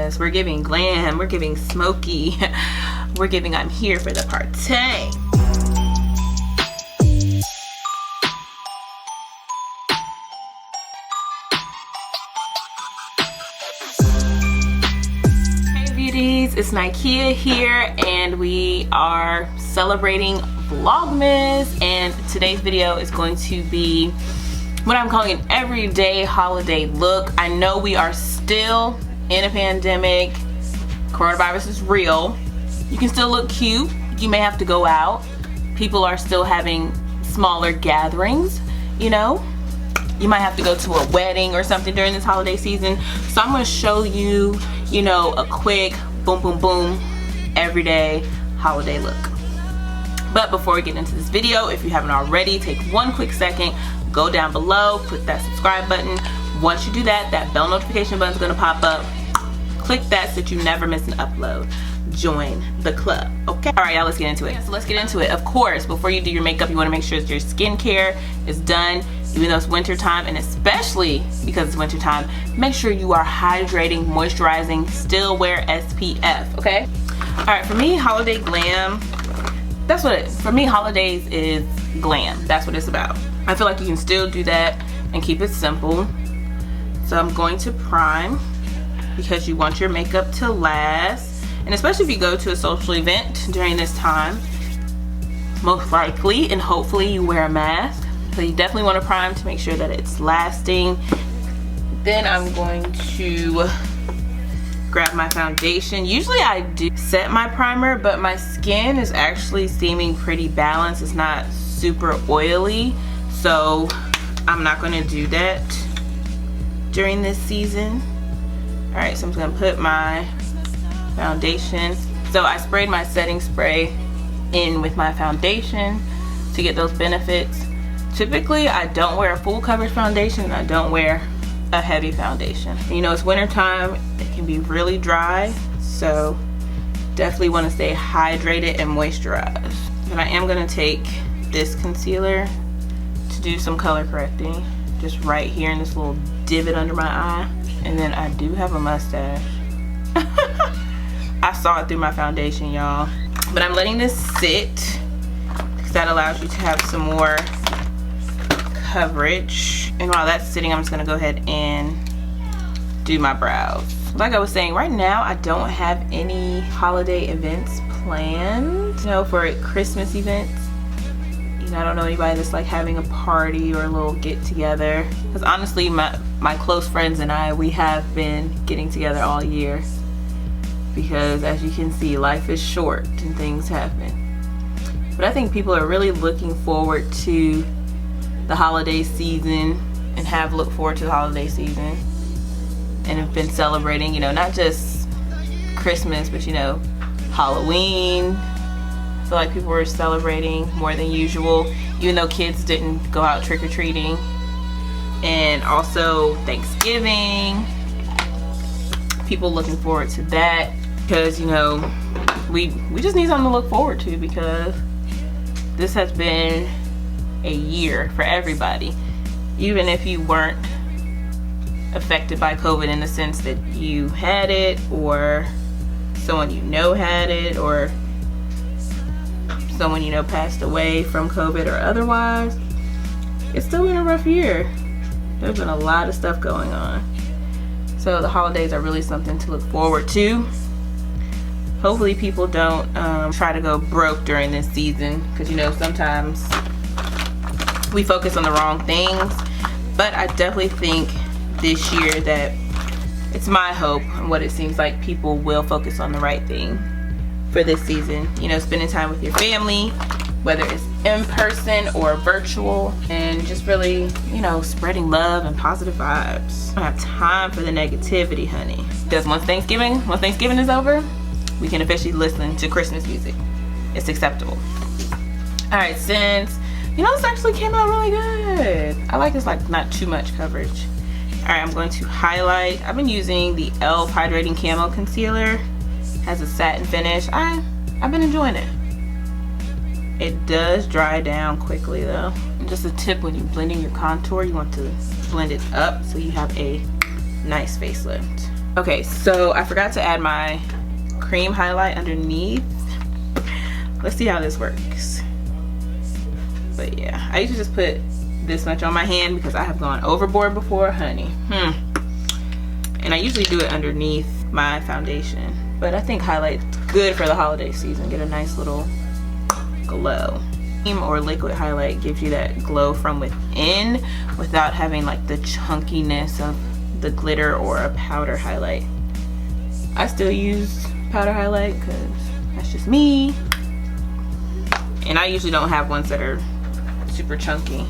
Yes, we're giving glam, we're giving smoky, we're giving I'm here for the party. It's Nikea here, and we are celebrating Vlogmas, and today's video is going to be what I'm calling an everyday holiday look. I know we are still in a pandemic. Coronavirus is real. You can still look cute. You may have to go out. People are still having smaller gatherings, you know. You might have to go to a wedding or something during this holiday season. So I'm going to show you, you know, a quick boom boom boom everyday holiday look. But before we get into this video, if you haven't already, take one quick second, go down below, click that subscribe button. Once you do that, that bell notification button is going to pop up. Click that so that you never miss an upload. Join the club, okay? All right, y'all, let's get into it. So let's get into it. Of course, before you do your makeup, you want to make sure that your skincare is done. Even though it's winter time, and especially because it's winter time, make sure you are hydrating, moisturizing, still wear SPF, okay? All right, for me, holiday glam, that's what it is. For me, holidays is glam. That's what it's about. I feel like you can still do that and keep it simple. So I'm going to prime because you want your makeup to last. And especially if you go to a social event during this time, most likely and hopefully you wear a mask. So you definitely want to prime to make sure that it's lasting. Then I'm going to grab my foundation. Usually I do set my primer, but my skin is actually seeming pretty balanced. It's not super oily, so I'm not going to do that during this season. All right, so I'm just going to put my foundation. So I sprayed my setting spray in with my foundation to get those benefits. Typically, I don't wear a full coverage foundation, and I don't wear a heavy foundation. You know, it's winter time, it can be really dry, so definitely want to stay hydrated and moisturized. But I am going to take this concealer to do some color correcting, just right here in this little divot under my eye. And then I do have a mustache. I saw it through my foundation, y'all. But I'm letting this sit because that allows you to have some more coverage. And while that's sitting, I'm just gonna go ahead and do my brows. Like I was saying, right now I don't have any holiday events planned, you know, for Christmas events. You know, I don't know anybody that's like having a party or a little get together, because honestly my close friends and I, we have been getting together all year, because as you can see, life is short and things happen. But I think people are really looking forward to the holiday season and have looked forward to the holiday season and have been celebrating, you know, not just Christmas, but you know, Halloween. I feel like people were celebrating more than usual, even though kids didn't go out trick-or-treating. And also Thanksgiving, people looking forward to that, because you know, we just need something to look forward to, because this has been a year for everybody. Even if you weren't affected by COVID in the sense that you had it, or someone you know had it, or someone you know passed away from COVID or otherwise, it's still been a rough year. There's been a lot of stuff going on. So the holidays are really something to look forward to. Hopefully people don't try to go broke during this season, because you know, sometimes we focus on the wrong things. But I definitely think this year that it's my hope, and what it seems like, people will focus on the right thing for this season. You know, spending time with your family, whether it's in person or virtual, and just really, you know, spreading love and positive vibes. I don't have time for the negativity, honey. Because once Thanksgiving is over, we can officially listen to Christmas music. It's acceptable. All right, since you know, this actually came out really good. I like this, like, not too much coverage. All right, I'm going to highlight. I've been using the e.l.f. Hydrating Camo Concealer. It has a satin finish. I've been enjoying it. It does dry down quickly though. And just a tip, when you're blending your contour, you want to blend it up so you have a nice facelift. Okay, so I forgot to add my cream highlight underneath. Let's see how this works. But yeah, I usually just put this much on my hand because I have gone overboard before, honey. And I usually do it underneath my foundation, but I think highlight's good for the holiday season. Get a nice little glow. Cream or liquid highlight gives you that glow from within without having like the chunkiness of the glitter or a powder highlight. I still use powder highlight because that's just me, and I usually don't have ones that are super chunky.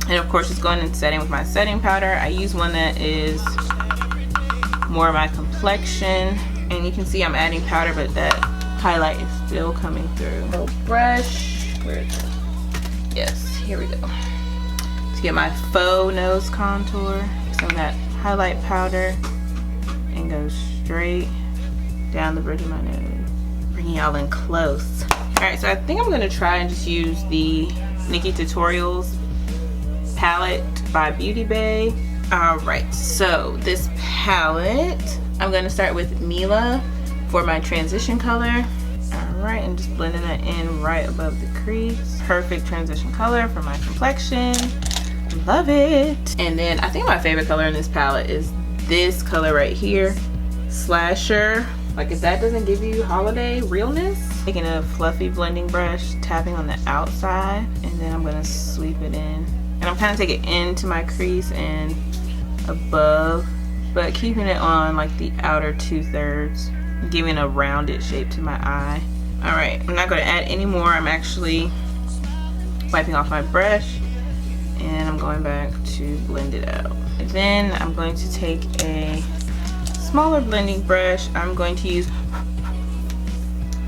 And of course, just going and setting with my setting powder. I use one that is more of my complexion, and you can see I'm adding powder, but that highlight is still coming through. Little brush, where is it? Yes, here we go. To get my faux nose contour, some of that highlight powder and go straight down the bridge of my nose, bringing y'all in close. All right, so I think I'm gonna try and just use the Nikkietutorials Palette by Beauty Bay. All right, so this palette, I'm gonna start with Mila for my transition color. All right, and just blending that in right above the crease. Perfect transition color for my complexion. Love it. And then I think my favorite color in this palette is this color right here, Slasher. Like, if that doesn't give you holiday realness. Taking a fluffy blending brush, tapping on the outside, and then I'm gonna sweep it in. And I'm kind of taking it into my crease and above, but keeping it on like the outer 2/3, giving a rounded shape to my eye. All right, I'm not gonna add any more. I'm actually wiping off my brush, and I'm going back to blend it out. And then I'm going to take a smaller blending brush. I'm going to use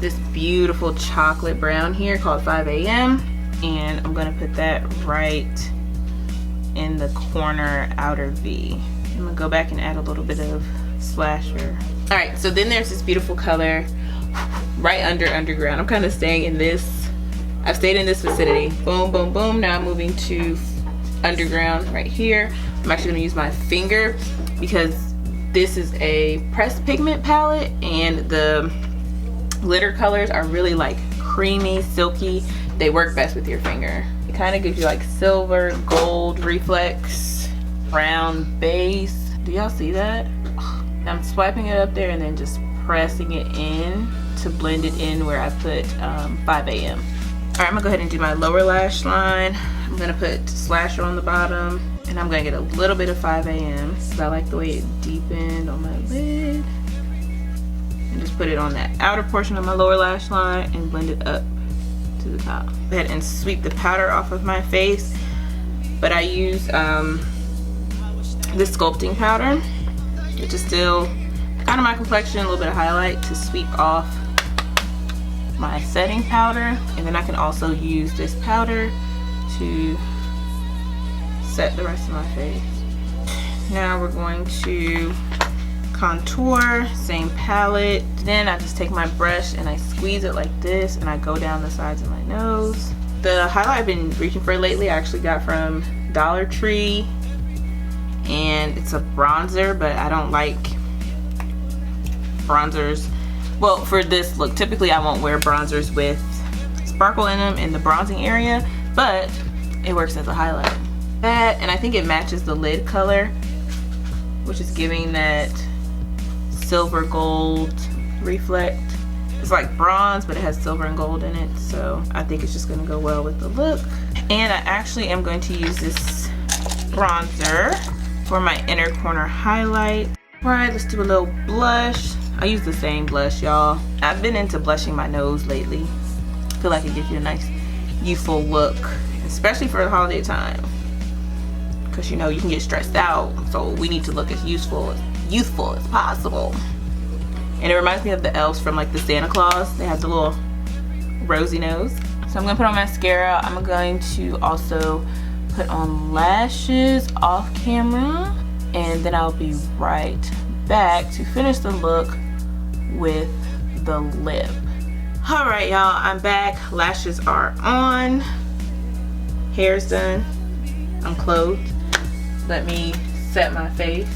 this beautiful chocolate brown here called 5 AM, and I'm gonna put that right in the corner outer V. I'm gonna go back and add a little bit of Slasher. All right, so then there's this beautiful color right under Underground. I'm kind of staying in this, I've stayed in this vicinity. Boom, boom, boom. Now I'm moving to Underground right here. I'm actually gonna use my finger because this is a pressed pigment palette, and the glitter colors are really like creamy, silky. They work best with your finger. It kind of gives you like silver, gold reflex, brown base. Do y'all see that? I'm swiping it up there and then just pressing it in to blend it in where I put 5 AM. All right, I'm gonna go ahead and do my lower lash line. I'm gonna put Slasher on the bottom, and I'm gonna get a little bit of 5 AM because I like the way it deepened on my lid. And just put it on that outer portion of my lower lash line and blend it up to the top. Go ahead and sweep the powder off of my face, but I use this sculpting powder, which is still kind of my complexion, a little bit of highlight to sweep off my setting powder. And then I can also use this powder to set the rest of my face. Now we're going to contour, same palette. Then I just take my brush and I squeeze it like this, and I go down the sides of my nose. The highlight I've been reaching for lately I actually got from Dollar Tree, and it's a bronzer, but I don't like bronzers. Well, for this look, typically I won't wear bronzers with sparkle in them in the bronzing area, but it works as a highlight. That, and I think it matches the lid color, which is giving that silver gold reflect. It's like bronze, but it has silver and gold in it, so I think it's just gonna go well with the look. And I actually am going to use this bronzer for my inner corner highlight. All right, let's do a little blush. I use the same blush, y'all. I've been into blushing my nose lately. I feel like it gives you a nice youthful look, especially for the holiday time, because you know you can get stressed out, so we need to look as youthful as possible. And it reminds me of the elves from like the Santa Claus. They have the little rosy nose. So I'm gonna put on mascara. I'm going to also put on lashes off camera, and then I'll be right back to finish the look with the lip. All right, y'all, I'm back. Lashes are on, hair's done, I'm clothed. Let me set my face.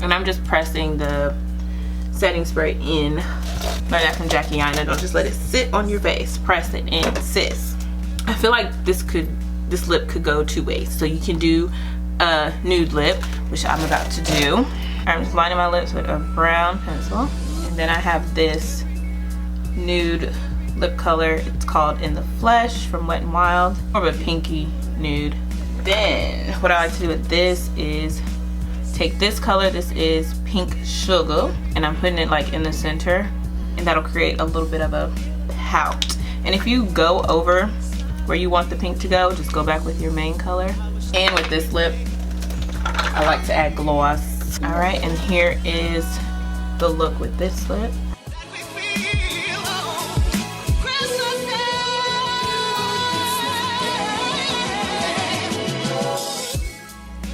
And I'm just pressing the setting spray in. Learn that from Jackie Aina. Don't just let it sit on your face. Press it in, sis. I feel like this lip could go two ways. So you can do a nude lip, which I'm about to do. I'm just lining my lips with a brown pencil. And then I have this nude lip color. It's called In the Flesh from Wet n Wild. More of a pinky nude. Then what I like to do with this is take this color. This is Pink Sugar, and I'm putting it like in the center, and that'll create a little bit of a pout. And if you go over where you want the pink to go, just go back with your main color. And with this lip, I like to add gloss. All right, and here is the look with this lip.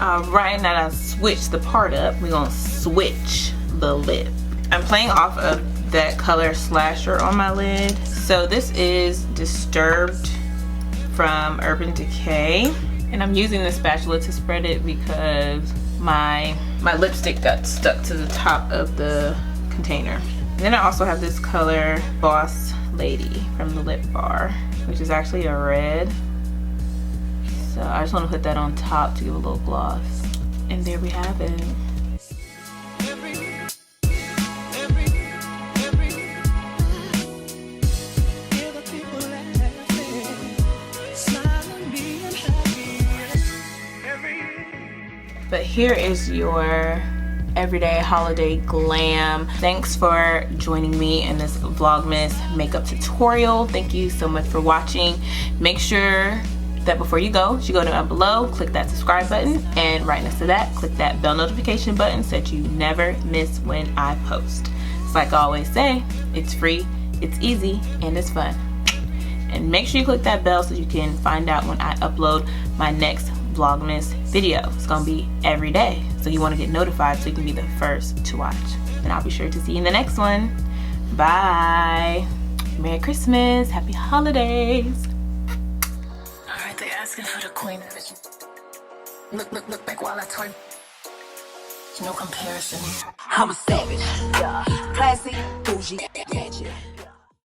Alright, now that I switched the part up, we're gonna switch the lip. I'm playing off of that color Slasher on my lid. So this is Disturbed from Urban Decay. And I'm using the spatula to spread it because my lipstick got stuck to the top of the container. And then I also have this color Boss Lady from the Lip Bar, which is actually a red. So I just want to put that on top to give a little gloss. And there we have it. But here is your everyday holiday glam. Thanks for joining me in this Vlogmas makeup tutorial. Thank you so much for watching. Make sure that before you go down below, click that subscribe button, and right next to that, click that bell notification button so that you never miss when I post. It's like I always say, it's free, it's easy, and it's fun. And make sure you click that bell so you can find out when I upload my next Vlogmas video. It's gonna be every day, so you want to get notified so you can be the first to watch. And I'll be sure to see you in the next one. Bye. Merry Christmas, happy holidays. They asking for the queen. Look back while I turn. No comparison. I'm a savage. Yeah. Classy, bougie, gadget.